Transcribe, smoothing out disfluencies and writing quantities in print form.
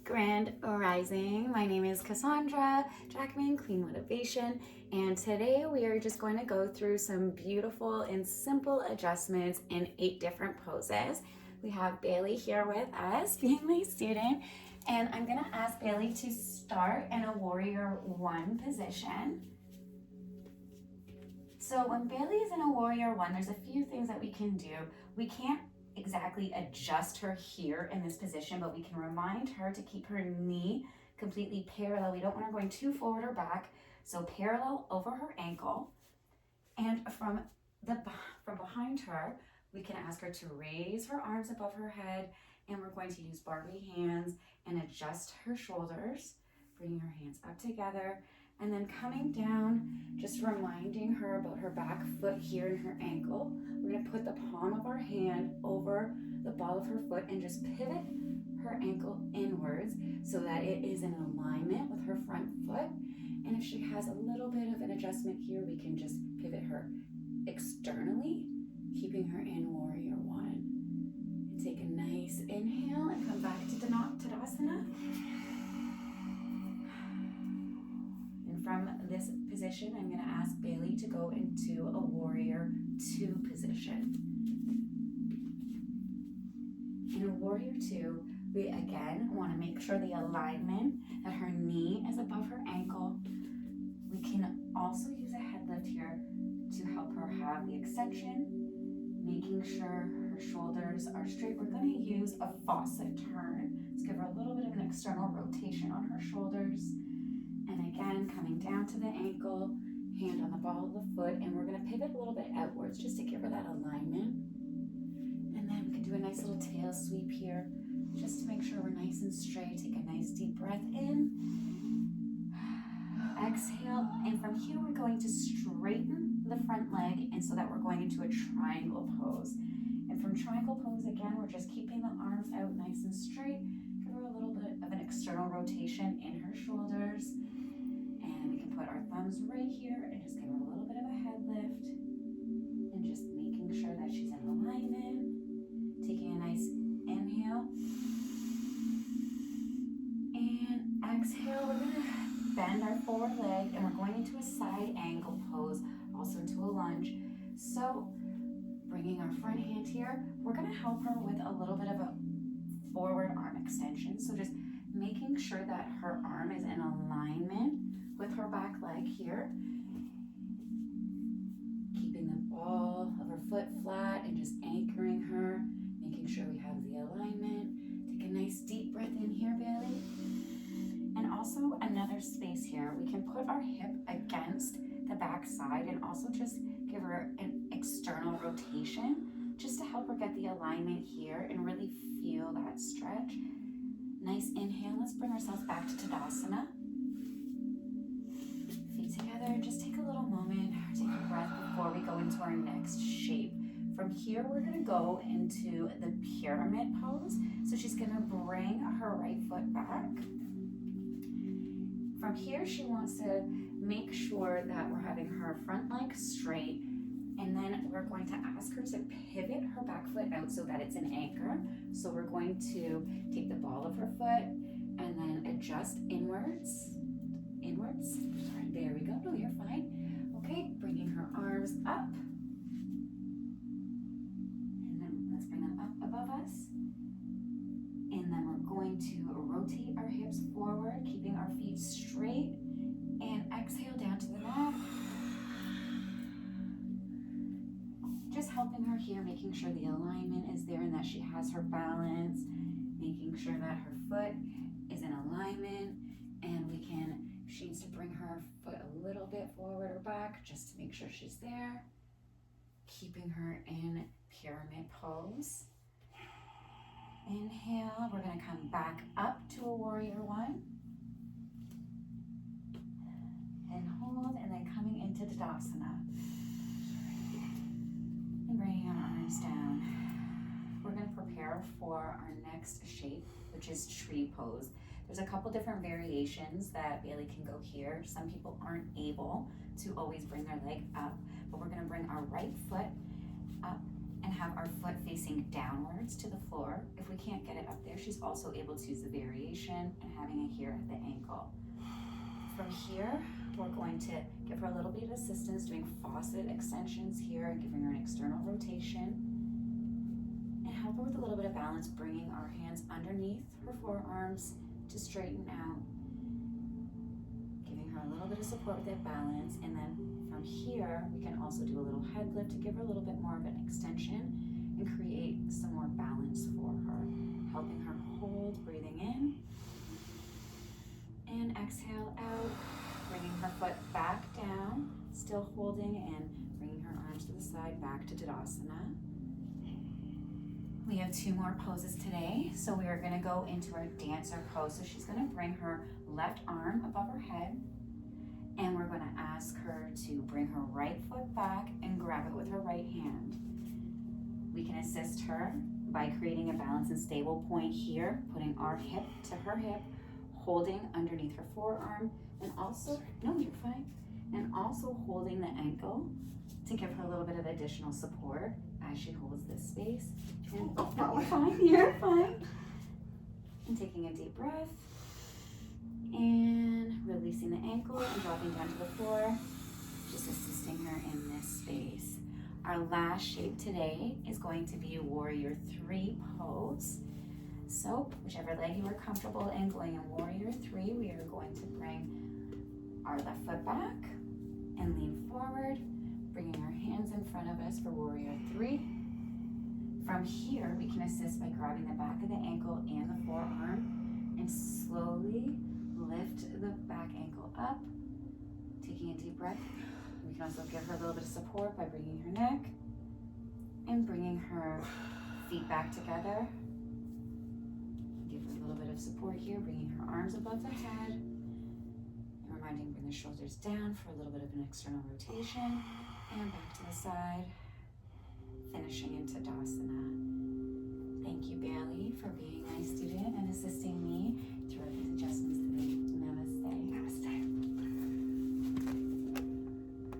Grand Rising. My name is Cassandra, Jackman, Clean Motivation, and today we are just going to go through some beautiful and simple adjustments in 8 different poses. We have Bailey here with us, being my student, and I'm going to ask Bailey to start in a Warrior One position. So when Bailey is in a Warrior One, there's a few things that we can do. We can't exactly adjust her here in this position, but we can remind her to keep her knee completely parallel. We don't want her going too forward or back, so parallel over her ankle. And from behind her, we can ask her to raise her arms above her head, and we're going to use Barbie hands and adjust her shoulders, bringing her hands up together, and then coming down, just reminding her about her back foot here and her ankle. We're going to put the palm of our hand over the ball of her foot and just pivot her ankle inwards so that it is in alignment with her front foot. And if she has a little bit of an adjustment here, we can just pivot her externally, keeping her in Warrior One. And take a nice inhale and come back to Tadasana. From this position, I'm going to ask Bailey to go into a Warrior Two position. In a Warrior Two, we again want to make sure the alignment that her knee is above her ankle. We can also use a head lift here to help her have the extension, making sure her shoulders are straight. We're going to use a faucet turn. Let's give her a little bit of an external rotation on her shoulders. And again, coming down to the ankle, hand on the ball of the foot, and we're going to pivot a little bit outwards just to give her that alignment. And then we can do a nice little tail sweep here, just to make sure we're nice and straight. Take a nice deep breath in. Exhale, and from here we're going to straighten the front leg, and so that we're going into a triangle pose. And from triangle pose, again, we're just keeping the arms out nice and straight. Give her a little bit of an external rotation in her shoulders. And we can put our thumbs right here and just give her a little bit of a head lift. And just making sure that she's in alignment. Taking a nice inhale. And exhale, we're going to bend our forward leg and we're going into a side angle pose, also into a lunge. So bringing our front hand here, we're going to help her with a little bit of a forward arm extension. So just making sure that her arm is in alignment with her back leg here. Keeping the ball of her foot flat and just anchoring her, making sure we have the alignment. Take a nice deep breath in here, Bailey. And also another space here. We can put our hip against the back side and also just give her an external rotation just to help her get the alignment here and really feel that stretch. Nice inhale. Let's bring ourselves back to Tadasana. Feet together. Just take a little moment, take a breath before we go into our next shape. From here, we're going to go into the pyramid pose. So she's going to bring her right foot back. From here, she wants to make sure that we're having her front leg straight. And then we're going to ask her to pivot her back foot out so that it's an anchor. So we're going to take the ball of her foot and then adjust inwards. Sorry, there we go. No, you're fine. Okay, bringing her arms up. And then let's bring them up above us. And then we're going to rotate our hips forward, keeping our feet straight. And exhale down to the mat. Just helping her here, making sure the alignment is there and that she has her balance, making sure that her foot is in alignment, and she needs to bring her foot a little bit forward or back just to make sure she's there, keeping her in pyramid pose. Inhale, we're going to come back up to a Warrior One, and hold, and then coming into Tadasana. And bringing our arms down. We're going to prepare for our next shape, which is tree pose. There's a couple different variations that Bailey can go here. Some people aren't able to always bring their leg up, but we're going to bring our right foot up and have our foot facing downwards to the floor. If we can't get it up there, she's also able to use the variation and having it here at the ankle. From here, we're going to give her a little bit of assistance doing faucet extensions here and giving her an external rotation. And help her with a little bit of balance, bringing our hands underneath her forearms to straighten out. Giving her a little bit of support with that balance. And then from here, we can also do a little head lift to give her a little bit more of an extension and create some more balance for her. Helping her hold, breathing in. And exhale out, bringing her foot back down, still holding and bringing her arms to the side, back to Tadasana. We have 2 more poses today. So we are gonna go into our dancer pose. So she's gonna bring her left arm above her head, and we're gonna ask her to bring her right foot back and grab it with her right hand. We can assist her by creating a balance and stable point here, putting our hip to her hip, holding underneath her forearm, and also, no, you're fine, and also holding the ankle to give her a little bit of additional support as she holds this space. And no, you're fine, you're fine. And taking a deep breath, and releasing the ankle and dropping down to the floor, just assisting her in this space. Our last shape today is going to be a Warrior 3 pose. So, whichever leg you are comfortable in going in Warrior 3, we are going to bring our left foot back and lean forward, bringing our hands in front of us for Warrior 3. From here, we can assist by grabbing the back of the ankle and the forearm and slowly lift the back ankle up, taking a deep breath. We can also give her a little bit of support by bringing her neck and bringing her feet back together. Give her a little bit of support here, bringing her arms above the head, and reminding her to bring the shoulders down for a little bit of an external rotation, and back to the side, finishing into Tadasana. Thank you, Bailey, for being my student and assisting me